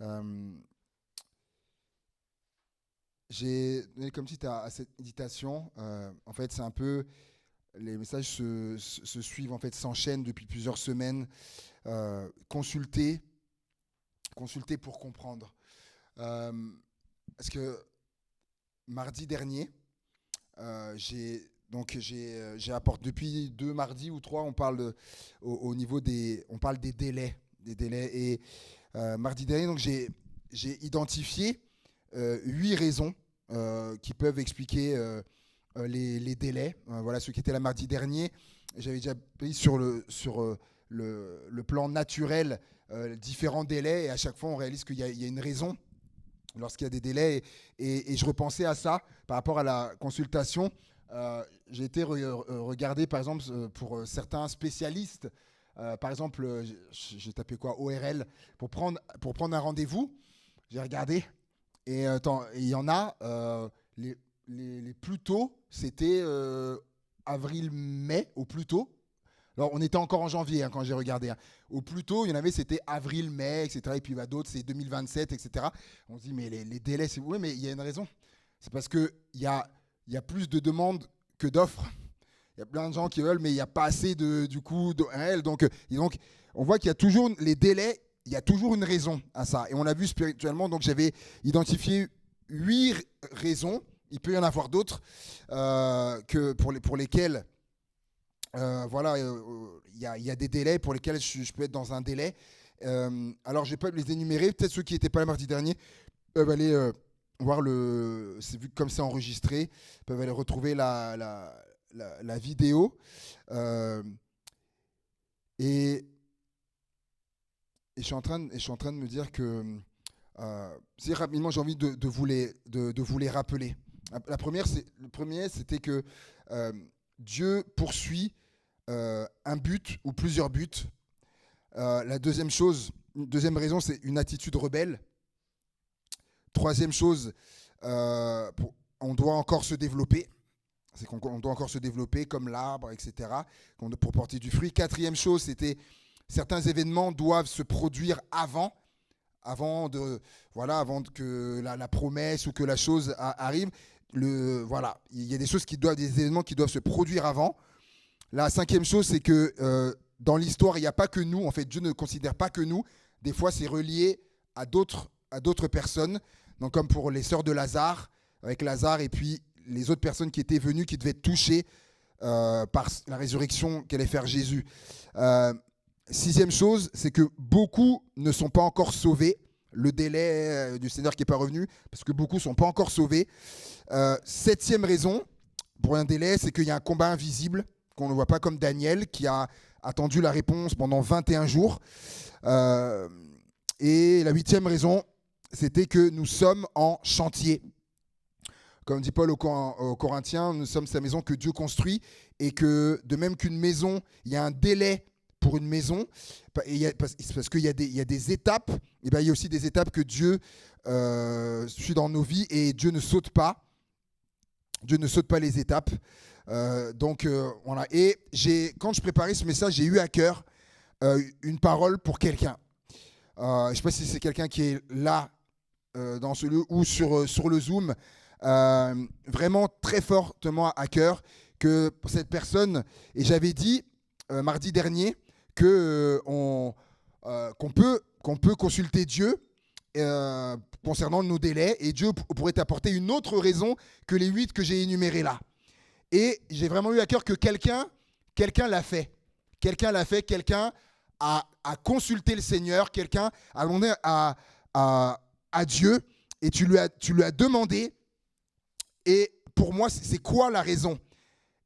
Euh, j'ai donné comme titre à cette méditation. En fait, c'est un peu les messages se suivent, en fait, s'enchaînent depuis plusieurs semaines. Consulter, consulter pour comprendre. Euh, Parce que mardi dernier, j'ai apporté depuis 2 mardis ou 3, on parle au niveau on parle des délais. Et mardi dernier, donc j'ai identifié 8 raisons qui peuvent expliquer les délais. Voilà ce qui était la mardi dernier. J'avais déjà pris sur le plan naturel différents délais, et à chaque fois on réalise qu'il y a une raison lorsqu'il y a des délais. Et je repensais à ça par rapport à la consultation. J'ai été regarder, par exemple, pour certains spécialistes. Par exemple, j'ai tapé quoi, ORL, pour prendre un rendez-vous. J'ai regardé. Et il y en a, les plus tôt, c'était avril-mai, au plus tôt. Alors, on était encore en janvier, hein, quand j'ai regardé, hein. Au plus tôt, il y en avait, c'était avril, mai, etc. Et puis d'autres, c'est 2027, etc. On se dit, mais les délais, c'est... Oui, mais il y a une raison. C'est parce qu'il y a plus de demandes que d'offres. Il y a plein de gens qui veulent, mais il n'y a pas assez du coup de réel. Donc, on voit qu'il y a toujours les délais, il y a toujours une raison à ça. Et on l'a vu spirituellement, donc j'avais identifié 8 raisons. Il peut y en avoir d'autres que pour lesquelles voilà, il y a des délais pour lesquels je peux être dans un délai. Alors, je ne vais pas les énumérer. Peut-être ceux qui n'étaient pas là mardi dernier peuvent aller voir c'est vu comme c'est enregistré, peuvent aller retrouver la vidéo. Euh, et, et je suis en train de me dire que, si rapidement, j'ai envie de vous les rappeler. Le premier, c'était que Dieu poursuit un but ou plusieurs buts. La deuxième raison, c'est une attitude rebelle. Troisième chose, on doit encore se développer. C'est qu'on doit encore se développer comme l'arbre, etc., pour porter du fruit. Quatrième chose, c'était certains événements doivent se produire avant que la promesse ou que la chose arrive. Voilà, il y a des événements qui doivent se produire avant. La cinquième chose, c'est que dans l'histoire, il n'y a pas que nous. En fait, Dieu ne considère pas que nous. Des fois, c'est relié à d'autres personnes. Donc, comme pour les sœurs de Lazare, avec Lazare et puis les autres personnes qui étaient venues, qui devaient être touchées par la résurrection qu'allait faire Jésus. Sixième chose, c'est que beaucoup ne sont pas encore sauvés. Le délai du Seigneur qui n'est pas revenu, parce que beaucoup ne sont pas encore sauvés. Septième raison, pour un délai, c'est qu'il y a un combat invisible qu'on ne voit pas, comme Daniel, qui a attendu la réponse pendant 21 jours. Et la huitième raison, c'était que nous sommes en chantier. Comme dit Paul aux Corinthiens, nous sommes sa maison que Dieu construit, et que de même qu'une maison, il y a un délai pour une maison, parce qu'il y a des étapes, et bien il y a aussi des étapes que Dieu suit dans nos vies, et Dieu ne saute pas. Dieu ne saute pas les étapes. Voilà. Et quand je préparais ce message, j'ai eu à cœur une parole pour quelqu'un. Je ne sais pas si c'est quelqu'un qui est là dans ce lieu ou sur le Zoom. Vraiment très fortement à cœur que pour cette personne. Et j'avais dit mardi dernier qu'on peut consulter Dieu concernant nos délais, et Dieu pourrait t'apporter une autre raison que les 8 que j'ai énumérées là. Et j'ai vraiment eu à cœur que quelqu'un l'a fait. Quelqu'un a consulté le Seigneur, quelqu'un a demandé à Dieu, et tu lui as demandé, et pour moi, c'est quoi la raison?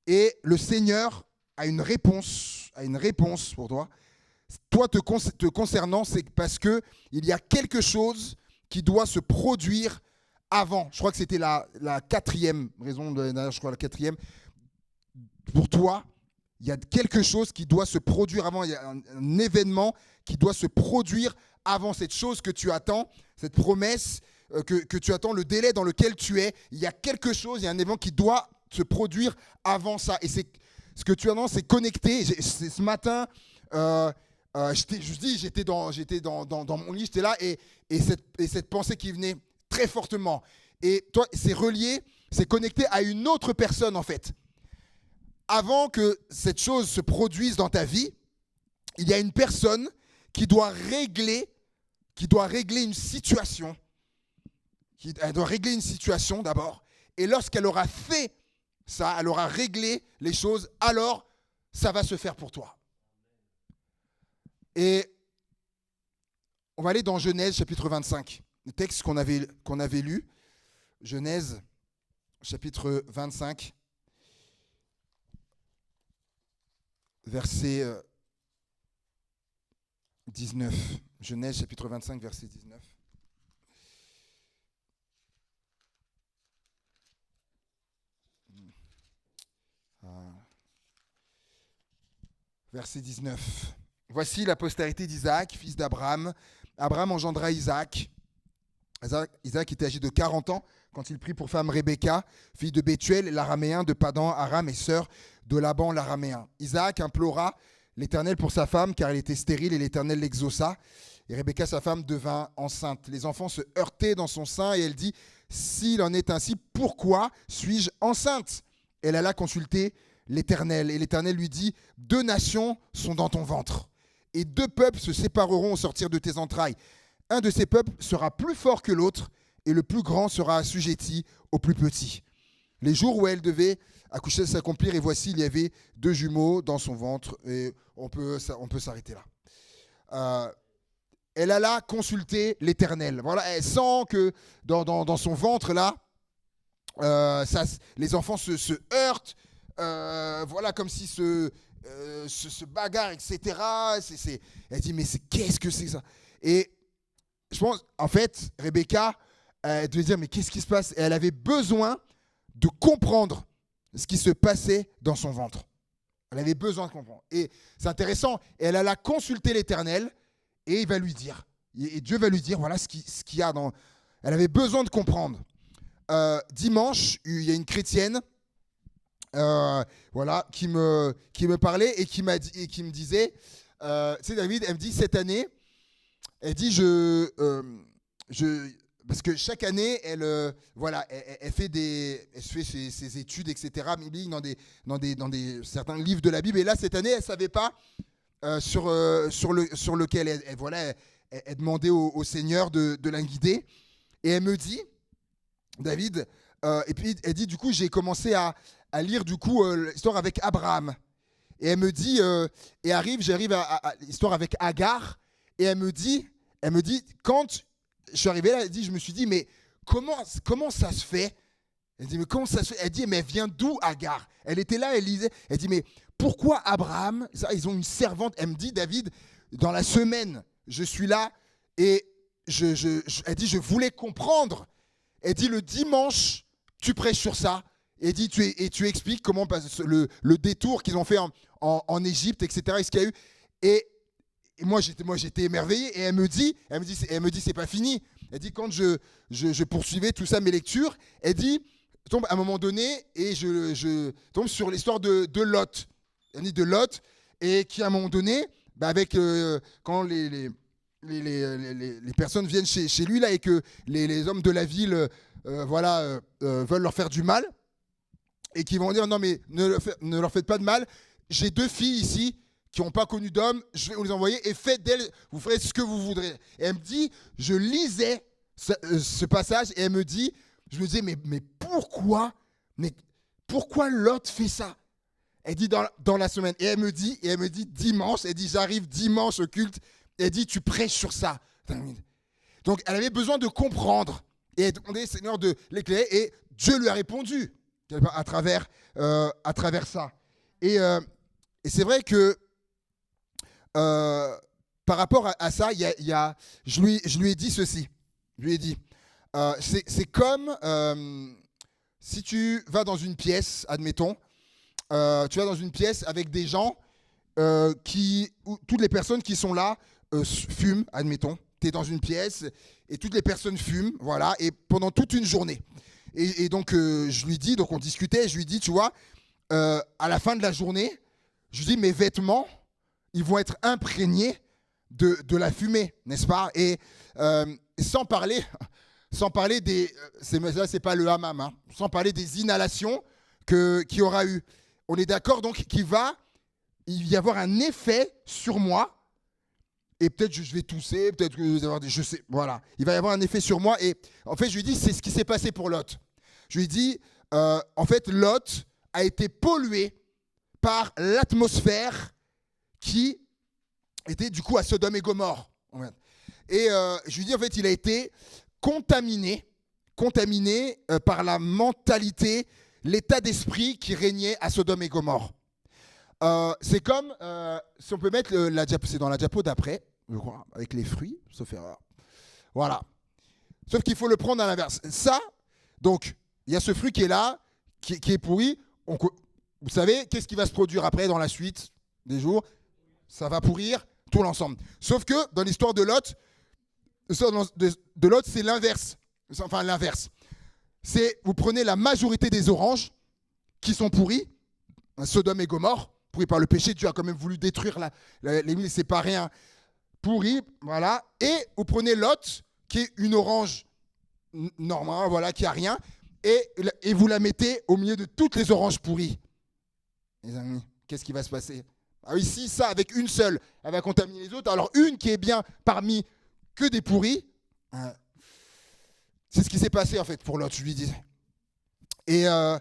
Et le Seigneur a une réponse pour toi. Toi, te concernant, c'est parce qu'il y a quelque chose qui doit se produire avant. Je crois que c'était la quatrième raison, la quatrième. Pour toi, il y a quelque chose qui doit se produire avant. Il y a un événement qui doit se produire avant cette chose que tu attends, cette promesse que tu attends, le délai dans lequel tu es. Il y a quelque chose, il y a un événement qui doit se produire avant ça. Et ce que tu attends, c'est connecté. Ce matin, J'étais dans mon lit, j'étais là, et cette pensée qui venait très fortement. Et toi, c'est relié, c'est connecté à une autre personne, en fait. Avant que cette chose se produise dans ta vie, il y a une personne qui doit régler une situation. Elle doit régler une situation d'abord. Et lorsqu'elle aura fait ça, elle aura réglé les choses, alors ça va se faire pour toi. Et on va aller dans Genèse chapitre 25, le texte qu'on avait lu. Genèse chapitre 25, verset 19. Genèse chapitre 25, verset 19. Verset 19. Voici la postérité d'Isaac, fils d'Abraham. Abraham engendra Isaac. Isaac était âgé de 40 ans quand il prit pour femme Rebecca, fille de Bethuel, l'araméen, de Padan Aram et sœur de Laban l'araméen. Isaac implora l'Éternel pour sa femme, car elle était stérile, et l'Éternel l'exauça. Et Rebecca, sa femme, devint enceinte. Les enfants se heurtaient dans son sein, et elle dit, s'il en est ainsi, pourquoi suis-je enceinte? Elle alla consulter l'Éternel, et l'Éternel lui dit, 2 nations sont dans ton ventre, et 2 peuples se sépareront au sortir de tes entrailles. Un de ces peuples sera plus fort que l'autre, et le plus grand sera assujetti au plus petit. Les jours où elle devait accoucher s'accomplir, et voici, il y avait 2 jumeaux dans son ventre, et on peut s'arrêter là. Elle alla consulter l'Éternel. Voilà, elle sent que dans son ventre, là, les enfants se heurtent, voilà, comme si se bagarrent, etc. Elle dit, mais qu'est-ce que c'est ça? Et je pense, en fait, Rebecca, elle devait dire, mais qu'est-ce qui se passe? Et elle avait besoin de comprendre ce qui se passait dans son ventre. Elle avait besoin de comprendre. Et c'est intéressant, elle alla consulter l'Éternel, et il va lui dire, et Dieu va lui dire, voilà ce qu'il y a dans... Elle avait besoin de comprendre. Dimanche, il y a une chrétienne, voilà, qui me parlait et qui me disait, tu sais, David, elle me dit, cette année, elle dit, parce que chaque année, elle fait ses études, etc., dans certains livres de la Bible. Et là, cette année, elle ne savait pas sur lequel elle demandait au Seigneur de la guider. Et elle me dit, David, et puis elle dit, du coup, j'ai commencé à lire du coup l'histoire avec Abraham. Et elle me dit, j'arrive à l'histoire avec Agar. Et elle me dit, quand je suis arrivé là, je me suis dit, mais comment ça se fait? Elle dit, mais comment ça se fait? Elle dit, mais elle vient d'où Agar? Elle était là, elle lisait. Elle dit, mais pourquoi Abraham, ça, ils ont une servante? Elle me dit, David, dans la semaine, je suis là et elle dit, je voulais comprendre. Elle dit, le dimanche, tu prêches sur ça. Elle dit, tu expliques comment le détour qu'ils ont fait en Égypte, etc. Et ce qu'il y a eu. Et moi, j'étais émerveillé. Et elle me dit, c'est pas fini. Elle dit, quand je poursuivais tout ça, mes lectures, elle dit, je tombe à un moment donné et je tombe sur l'histoire de Lot. Elle dit de Lot, et qui à un moment donné, quand les personnes viennent chez lui là, et que les hommes de la ville veulent leur faire du mal, et qui vont dire, non mais ne leur faites pas de mal, j'ai 2 filles ici qui n'ont pas connu d'homme, je vais vous les envoyer, et faites d'elles, vous ferez ce que vous voudrez. Et elle me dit, je lisais ce passage, et elle me dit, je me disais, mais pourquoi Lot fait ça? Elle dit dans la semaine, et elle me dit dimanche, elle dit, j'arrive dimanche au culte, elle dit, tu prêches sur ça. Donc elle avait besoin de comprendre, et elle demandait au Seigneur de l'éclairer, et Dieu lui a répondu à travers ça. Et c'est vrai que par rapport à ça, je lui ai dit ceci. Je lui ai dit, c'est comme si tu vas dans une pièce, admettons, tu vas dans une pièce avec des gens où toutes les personnes qui sont là fument, admettons. Tu es dans une pièce et toutes les personnes fument, voilà, et pendant toute une journée. Et donc, je lui dis, donc on discutait, je lui dis, tu vois, à la fin de la journée, je lui dis, mes vêtements, ils vont être imprégnés de la fumée, n'est-ce pas? Et sans parler des... c'est pas le hammam, hein, sans parler des inhalations qu'il y aura eu. On est d'accord donc qu'il va y avoir un effet sur moi. Et peut-être je vais tousser, peut-être que je vais avoir je sais, voilà. Il va y avoir un effet sur moi. Et en fait, je lui dis, c'est ce qui s'est passé pour Lot. Je lui dis, en fait, Lot a été pollué par l'atmosphère qui était du coup à Sodome et Gomorrhe. Et je lui dis, en fait, il a été contaminé par la mentalité, l'état d'esprit qui régnait à Sodome et Gomorrhe. C'est comme, si on peut mettre, c'est dans la diapo d'après, je crois, avec les fruits, sauf erreur. Voilà. Sauf qu'il faut le prendre à l'inverse. Ça, donc, il y a ce fruit qui est là, qui est pourri. Vous savez, qu'est-ce qui va se produire après dans la suite des jours? Ça va pourrir tout l'ensemble. Sauf que dans l'histoire de Lot, c'est l'inverse. Enfin, l'inverse. C'est, vous prenez la majorité des oranges qui sont pourries, Sodome et Gomorrhe, pourri par le péché, Dieu a quand même voulu détruire les villes, c'est pas rien. Pourri, voilà. Et vous prenez Lot, qui est une orange normale, voilà, qui a rien, et vous la mettez au milieu de toutes les oranges pourries. Les amis, qu'est-ce qui va se passer? Ici, ça, avec une seule, elle va contaminer les autres. Alors, une qui est bien parmi que des pourris, c'est ce qui s'est passé, en fait, pour Lot, je lui disais. Et en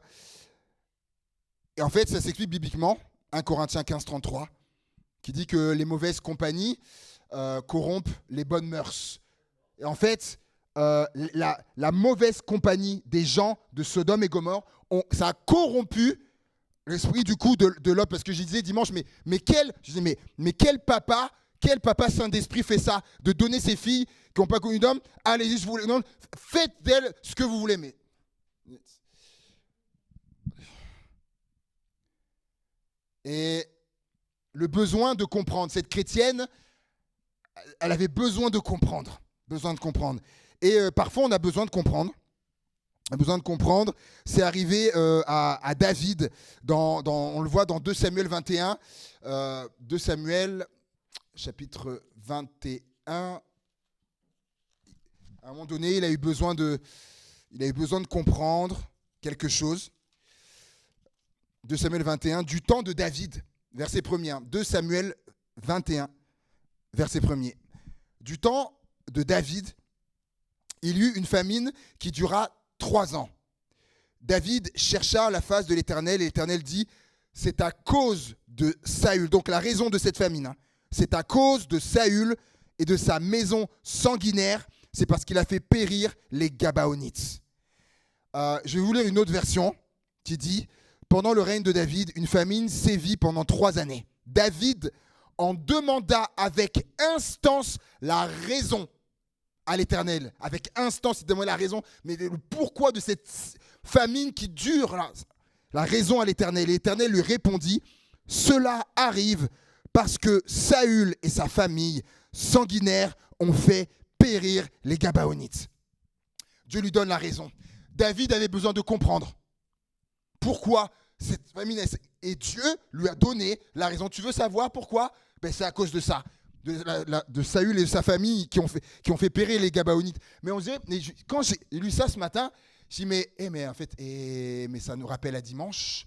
fait, ça s'explique bibliquement, 1 Corinthiens 15, 33, qui dit que les mauvaises compagnies corrompent les bonnes mœurs. Et en fait, la mauvaise compagnie des gens de Sodome et Gomorrhe, ça a corrompu l'esprit du coup de Lot. Parce que je disais dimanche, mais quel papa saint d'esprit fait ça, de donner ses filles qui n'ont pas connu d'homme, allez-y, faites d'elles ce que vous voulez. Mais et le besoin de comprendre, cette chrétienne, elle avait besoin de comprendre. Et parfois, on a besoin de comprendre. C'est arrivé à David, on le voit dans 2 Samuel 21, 2 Samuel, chapitre 21. À un moment donné, il a eu besoin de comprendre quelque chose. 2 Samuel 21, du temps de David, verset 1er. 2 Samuel 21, verset 1er. Du temps de David, il y eut une famine qui dura 3 ans. David chercha la face de l'Éternel et l'Éternel dit, c'est à cause de Saül. Donc la raison de cette famine, c'est à cause de Saül et de sa maison sanguinaire, c'est parce qu'il a fait périr les Gabaonites. Je vais vous lire une autre version qui dit, pendant le règne de David, une famine sévit pendant 3 années. David en demanda avec instance la raison à l'Éternel. Avec instance, il demandait la raison, mais le pourquoi de cette famine qui dure, la raison à l'Éternel. L'Éternel lui répondit, cela arrive parce que Saül et sa famille sanguinaire ont fait périr les Gabaonites. Dieu lui donne la raison. David avait besoin de comprendre pourquoi cette famine, et Dieu lui a donné la raison. Tu veux savoir pourquoi? C'est à cause de ça, de Saül et sa famille qui ont fait périr les Gabaonites. Mais on disait, quand j'ai lu ça ce matin, j'ai dit mais en fait, mais ça nous rappelle à dimanche.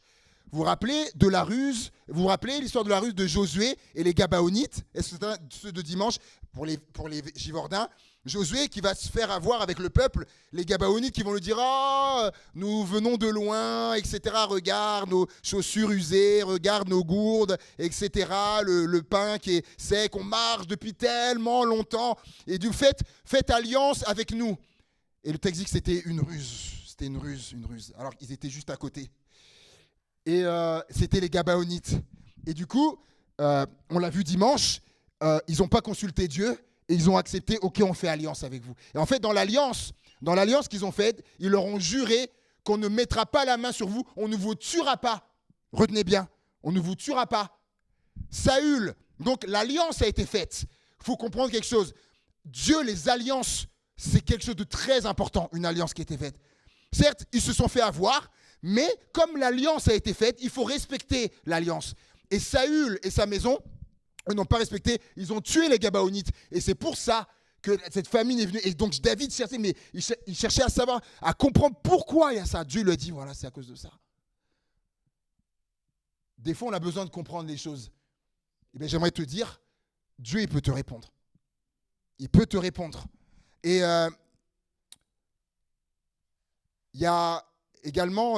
Vous vous rappelez de la ruse? Vous vous rappelez l'histoire de la ruse de Josué et les Gabaonites? Est-ce que c'est ceux de dimanche pour les Givordins? Josué qui va se faire avoir avec le peuple, les Gabaonites qui vont lui dire « Oh, nous venons de loin, etc. Regarde nos chaussures usées, regarde nos gourdes, etc. Le pain qui est sec, on marche depuis tellement longtemps. Et du fait, faites alliance avec nous. » Et le texte dit que c'était une ruse. C'était une ruse. Alors qu'ils étaient juste à côté. Et c'était les Gabaonites. Et du coup, on l'a vu dimanche, ils n'ont pas consulté Dieu. Et ils ont accepté, ok, on fait alliance avec vous. Et en fait, dans l'alliance qu'ils ont faite, ils leur ont juré qu'on ne mettra pas la main sur vous, on ne vous tuera pas. Retenez bien, on ne vous tuera pas. Saül, donc l'alliance a été faite. Il faut comprendre quelque chose. Dieu, les alliances, c'est quelque chose de très important, une alliance qui a été faite. Certes, ils se sont fait avoir, mais comme l'alliance a été faite, il faut respecter l'alliance. Et Saül et sa maison Eux n'ont pas respecté, ils ont tué les Gabaonites. Et c'est pour ça que cette famine est venue. Et donc David cherchait, mais il cherchait à savoir, à comprendre pourquoi il y a ça. Dieu lui a dit, voilà, c'est à cause de ça. Des fois, on a besoin de comprendre les choses. Eh bien, j'aimerais te dire, Dieu, il peut te répondre. Il peut te répondre. Et il y a également,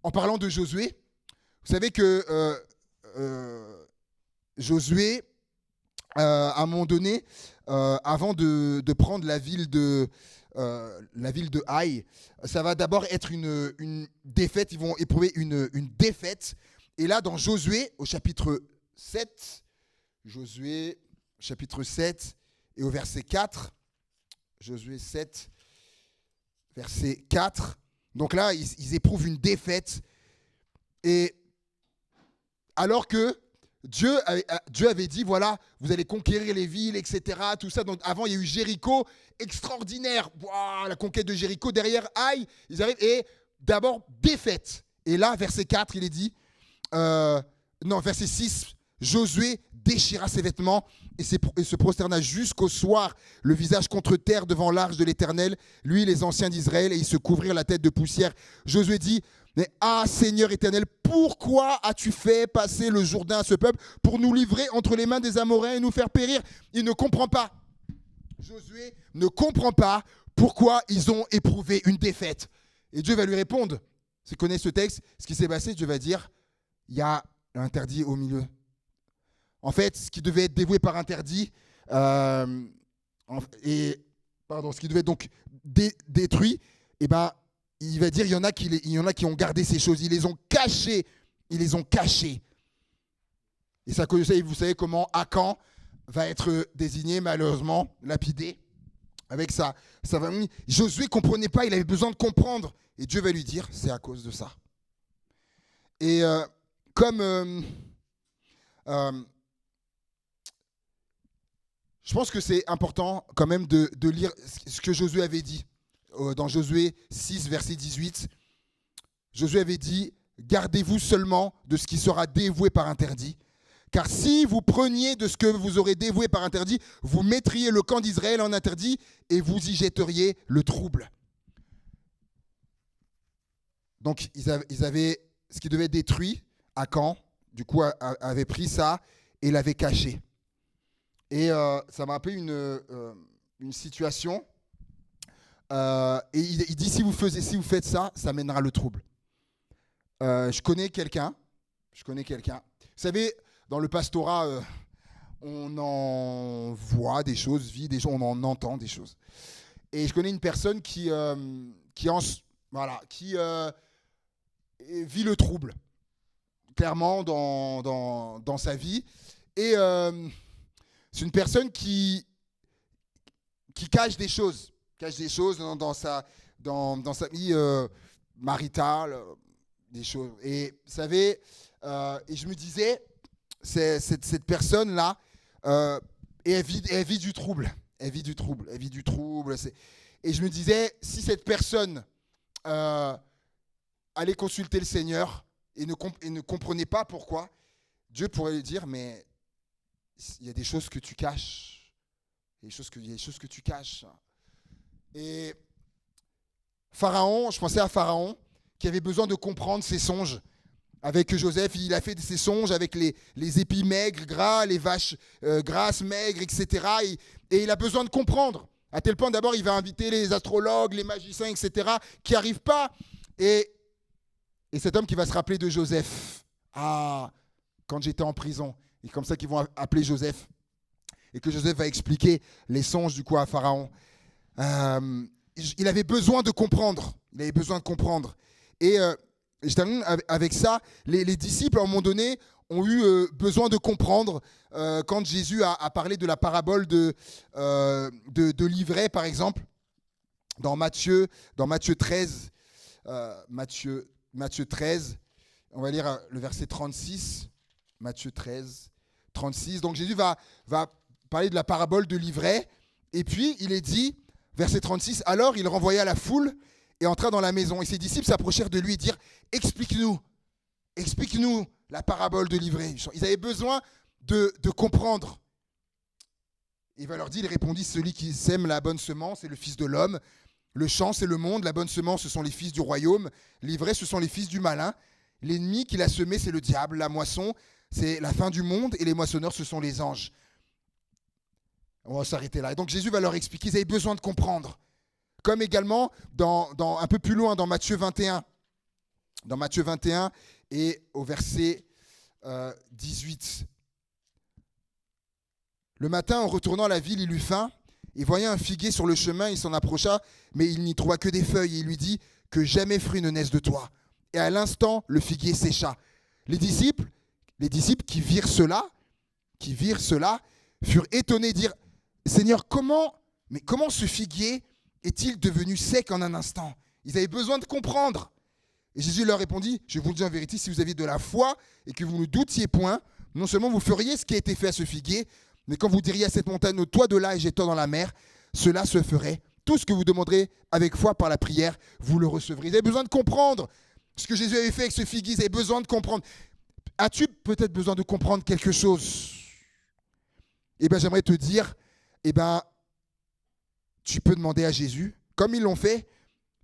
en parlant de Josué, vous savez que Josué, à un moment donné, avant de prendre la ville de Haï, ça va d'abord être une défaite. Ils vont éprouver une défaite. Et là, dans Josué, au chapitre 7, Josué, chapitre 7, et au verset 4, Josué 7, verset 4, donc là, ils éprouvent une défaite. Et alors que Dieu avait dit, voilà, vous allez conquérir les villes, etc. Tout ça. Donc avant, il y a eu Jéricho, extraordinaire. Wow, la conquête de Jéricho. Derrière, aïe, ils arrivent. Et d'abord, défaite. Et là, verset 4, il est dit, verset 6, Josué déchira ses vêtements et se prosterna jusqu'au soir, le visage contre terre devant l'arche de l'Éternel, lui, les anciens d'Israël, et ils se couvrirent la tête de poussière. Josué dit, mais Seigneur éternel, pourquoi as-tu fait passer le Jourdain à ce peuple pour nous livrer entre les mains des Amoréens et nous faire périr? Il ne comprend pas. Josué ne comprend pas pourquoi ils ont éprouvé une défaite. Et Dieu va lui répondre. Si tu connais ce texte, ce qui s'est passé, Dieu va dire, il y a l'interdit au milieu. En fait, ce qui devait être dévoué par interdit, ce qui devait être donc détruit, eh ben, il va dire, il y en a qui ont gardé ces choses, ils les ont cachées. Et ça, vous savez comment Akan va être désigné, malheureusement, lapidé, avec sa famille. Josué ne comprenait pas, il avait besoin de comprendre. Et Dieu va lui dire, c'est à cause de ça. Et je pense que c'est important quand même de lire ce que Josué avait dit. Dans Josué 6, verset 18, Josué avait dit « Gardez-vous seulement de ce qui sera dévoué par interdit, car si vous preniez de ce que vous aurez dévoué par interdit, vous mettriez le camp d'Israël en interdit et vous y jetteriez le trouble. » Donc, ils avaient ce qui devait être détruit, Akan, du coup, avait pris ça et l'avait caché. Et ça m'a rappelé une situation. Et il dit, si vous faites ça, ça mènera le trouble. Je connais quelqu'un. Vous savez, dans le pastorat, on en voit des choses, vit des choses, on en entend des choses. Et je connais une personne qui vit le trouble, clairement, dans sa vie. Et c'est une personne qui cache des choses. Dans sa vie maritale, des choses. Et vous savez, et je me disais, cette personne-là, elle vit du trouble. Elle vit du trouble. Et je me disais, si cette personne allait consulter le Seigneur et ne comprenait pas pourquoi, Dieu pourrait lui dire, mais il y a des choses que tu caches. Il y a des choses que tu caches. Et Pharaon, je pensais à Pharaon, qui avait besoin de comprendre ses songes. Avec Joseph, il a fait ses songes avec les épis maigres, gras, les vaches grasses, maigres, etc. Et il a besoin de comprendre. À tel point, d'abord, il va inviter les astrologues, les magiciens, etc., qui n'arrivent pas. Et cet homme qui va se rappeler de Joseph. Ah, quand j'étais en prison. Et comme ça qu'ils vont appeler Joseph. Et que Joseph va expliquer les songes, du coup, à Pharaon. Il avait besoin de comprendre. Et je termine avec ça. Les disciples, à un moment donné, ont eu besoin de comprendre quand Jésus a parlé de la parabole de l'ivraie, par exemple, dans Matthieu 13. Matthieu 13, on va lire le verset 36. Matthieu 13, 36. Donc Jésus va parler de la parabole de l'ivraie. Et puis, il est dit, verset 36, « Alors il renvoya la foule et entra dans la maison. Et ses disciples s'approchèrent de lui et dirent, explique-nous la parabole de l'ivraie. » Ils avaient besoin de comprendre. Il va leur dire, il répondit, celui qui sème la bonne semence est le Fils de l'homme. Le champ, c'est le monde. La bonne semence, ce sont les fils du royaume. L'ivraie, ce sont les fils du malin. L'ennemi qui l'a semé, c'est le diable. La moisson, c'est la fin du monde. Et les moissonneurs, ce sont les anges. On va s'arrêter là. Et donc Jésus va leur expliquer, ils avaient besoin de comprendre. Comme également, un peu plus loin, dans Matthieu 21. Dans Matthieu 21 et au verset 18. Le matin, en retournant à la ville, il eut faim. Il voyait un figuier sur le chemin, il s'en approcha, mais il n'y trouva que des feuilles. Et il lui dit, que jamais fruit ne naisse de toi. Et à l'instant, le figuier sécha. Les disciples qui virent cela, furent étonnés et dirent, Seigneur, comment ce figuier est-il devenu sec en un instant? Ils avaient besoin de comprendre. Et Jésus leur répondit, je vous le dis en vérité, si vous aviez de la foi et que vous ne doutiez point, non seulement vous feriez ce qui a été fait à ce figuier, mais quand vous diriez à cette montagne, toi de là et jette-toi dans la mer, cela se ferait. Tout ce que vous demanderez avec foi par la prière, vous le recevrez. Ils avaient besoin de comprendre ce que Jésus avait fait avec ce figuier. Ils avaient besoin de comprendre. As-tu peut-être besoin de comprendre quelque chose? Eh bien, j'aimerais te dire, tu peux demander à Jésus. Comme ils l'ont fait,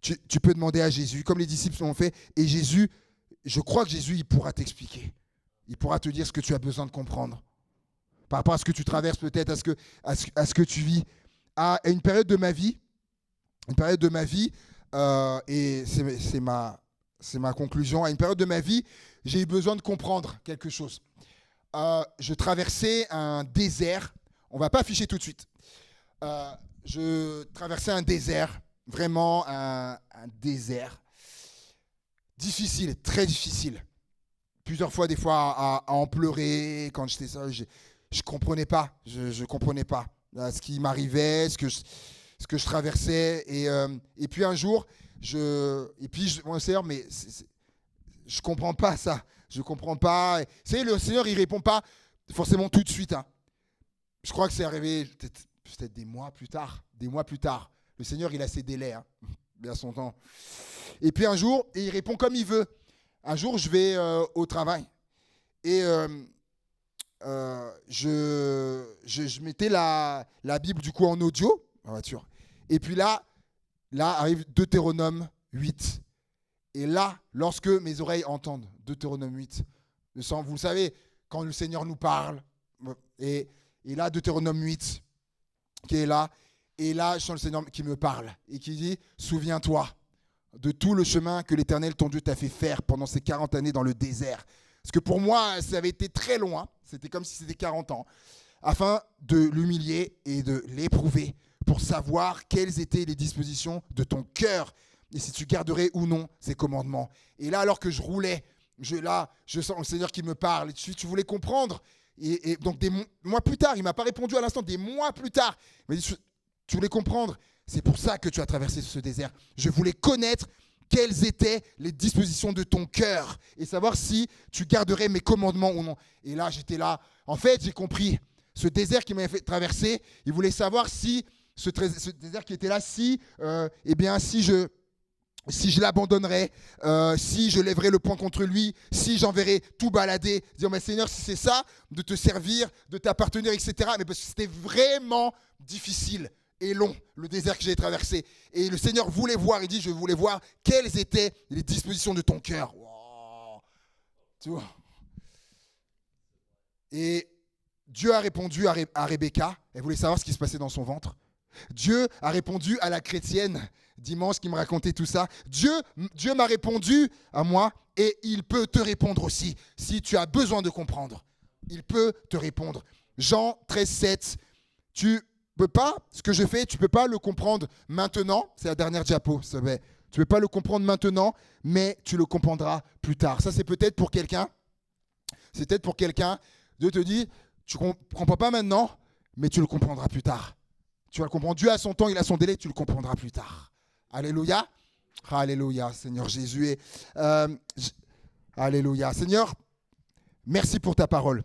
tu peux demander à Jésus, comme les disciples l'ont fait. Et Jésus, je crois que Jésus, il pourra t'expliquer. Il pourra te dire ce que tu as besoin de comprendre. Par rapport à ce que tu traverses peut-être, à ce que tu vis. À une période de ma vie, et c'est ma conclusion, à une période de ma vie, j'ai eu besoin de comprendre quelque chose. Je traversais un désert, on ne va pas afficher tout de suite. Je traversais un désert, vraiment un désert difficile, très difficile. Plusieurs fois, des fois, à en pleurer. Quand j'étais seul, je ne comprenais pas. Je comprenais pas ce qui m'arrivait, ce que je traversais. Et puis un jour, mon Seigneur, mais je comprends pas ça. Je comprends pas. C'est le Seigneur, il répond pas forcément tout de suite. Hein. Je crois que c'est arrivé peut-être des mois plus tard. Le Seigneur, il a ses délais, hein. Il a son temps. Et puis un jour, et il répond comme il veut. Un jour, je vais au travail et je mettais la Bible du coup en audio en voiture. Et puis là arrive Deutéronome 8. Et là, lorsque mes oreilles entendent Deutéronome 8, vous le savez, quand le Seigneur nous parle, et là, Deutéronome 8 qui est là, et là, je sens le Seigneur qui me parle et qui dit, souviens-toi de tout le chemin que l'Éternel, ton Dieu, t'a fait faire pendant ces 40 années dans le désert. Parce que pour moi, ça avait été très loin, c'était comme si c'était 40 ans, afin de l'humilier et de l'éprouver pour savoir quelles étaient les dispositions de ton cœur et si tu garderais ou non ces commandements. Et là, alors que je roulais, je sens le Seigneur qui me parle. Tu voulais comprendre. Et donc, des mois plus tard, il ne m'a pas répondu à l'instant, des mois plus tard, il m'a dit, tu voulais comprendre. C'est pour ça que tu as traversé ce désert. Je voulais connaître quelles étaient les dispositions de ton cœur et savoir si tu garderais mes commandements ou non. Et là, j'étais là. En fait, j'ai compris. Ce désert qui m'avait fait traverser, il voulait savoir si ce désert qui était là, si je l'abandonnerais, si je lèverais le poing contre lui, si j'enverrais tout balader, dire mais Seigneur, si c'est ça, de te servir, de t'appartenir, etc. Mais parce que c'était vraiment difficile et long, le désert que j'ai traversé. Et le Seigneur voulait voir, il dit, je voulais voir quelles étaient les dispositions de ton cœur. Wow. Tu vois. Et Dieu a répondu à Rebecca, elle voulait savoir ce qui se passait dans son ventre. Dieu a répondu à la chrétienne dimanche qui me racontait tout ça. Dieu m'a répondu à moi et il peut te répondre aussi. Si tu as besoin de comprendre, il peut te répondre. Jean 13, 7, tu peux pas, ce que je fais, tu peux pas le comprendre maintenant. C'est la dernière diapo, ça va. Tu peux pas le comprendre maintenant, mais tu le comprendras plus tard. Ça, c'est peut-être pour quelqu'un. Dieu te dit, tu ne comprends pas maintenant, mais tu le comprendras plus tard. Tu vas le comprendre. Dieu a son temps, il a son délai, tu le comprendras plus tard. Alléluia. Alléluia, Seigneur Jésus. Alléluia. Seigneur, merci pour ta parole.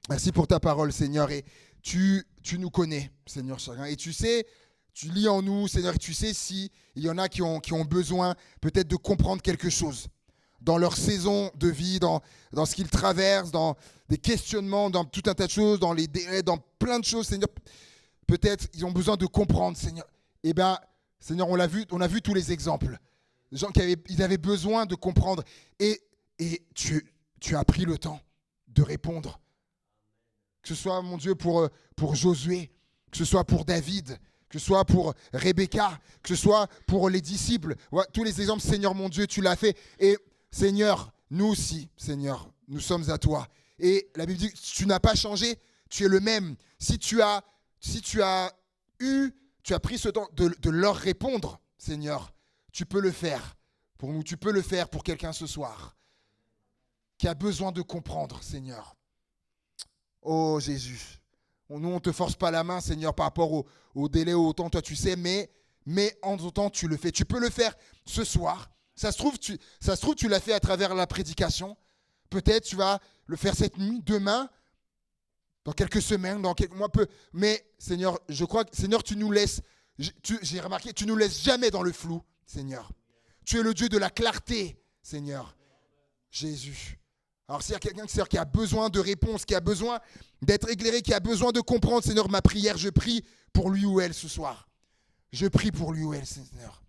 Merci pour ta parole, Seigneur. Et tu nous connais, Seigneur. Et tu sais, tu lis en nous, Seigneur, et tu sais s'il y en a qui ont besoin peut-être de comprendre quelque chose. dans leur saison de vie, dans ce qu'ils traversent, dans des questionnements, dans tout un tas de choses, dans les délais, dans plein de choses, Seigneur. Peut-être ils ont besoin de comprendre, Seigneur. Eh bien, Seigneur, on a vu tous les exemples. Les gens ils avaient besoin de comprendre. Et tu as pris le temps de répondre. Que ce soit, mon Dieu, pour Josué, que ce soit pour David, que ce soit pour Rebecca, que ce soit pour les disciples. Ouais, tous les exemples, Seigneur, mon Dieu, tu l'as fait. Et Seigneur, nous aussi, Seigneur, nous sommes à toi. Et la Bible dit, tu n'as pas changé, tu es le même. Si tu as pris ce temps de leur répondre, Seigneur, tu peux le faire pour nous, tu peux le faire pour quelqu'un ce soir qui a besoin de comprendre, Seigneur. Oh Jésus, nous on ne te force pas la main, Seigneur, par rapport au délai ou au temps, toi tu sais, mais en tout temps tu le fais. Tu peux le faire ce soir. Ça se trouve, tu l'as fait à travers la prédication. Peut-être tu vas le faire cette nuit, demain, dans quelques semaines, dans quelques mois. Mais Seigneur, je crois que Seigneur, tu nous laisses, j'ai remarqué, tu nous laisses jamais dans le flou, Seigneur. Tu es le Dieu de la clarté, Seigneur. Jésus. Alors s'il y a quelqu'un qui a besoin de réponse, qui a besoin d'être éclairé, qui a besoin de comprendre, Seigneur, ma prière, je prie pour lui ou elle ce soir. Je prie pour lui ou elle, Seigneur.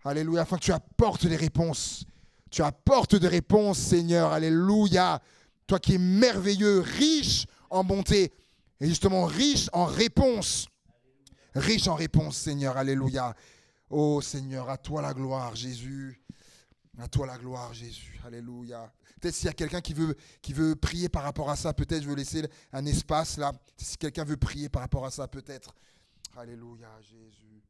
Alléluia, afin que tu apportes des réponses. Tu apportes des réponses, Seigneur. Alléluia. Toi qui es merveilleux, riche en bonté et justement riche en réponses. Riche en réponses, Seigneur. Alléluia. Oh Seigneur, à toi la gloire, Jésus. À toi la gloire, Jésus. Alléluia. Peut-être s'il y a quelqu'un qui veut prier par rapport à ça, peut-être je veux laisser un espace là. Si quelqu'un veut prier par rapport à ça, peut-être. Alléluia, Jésus.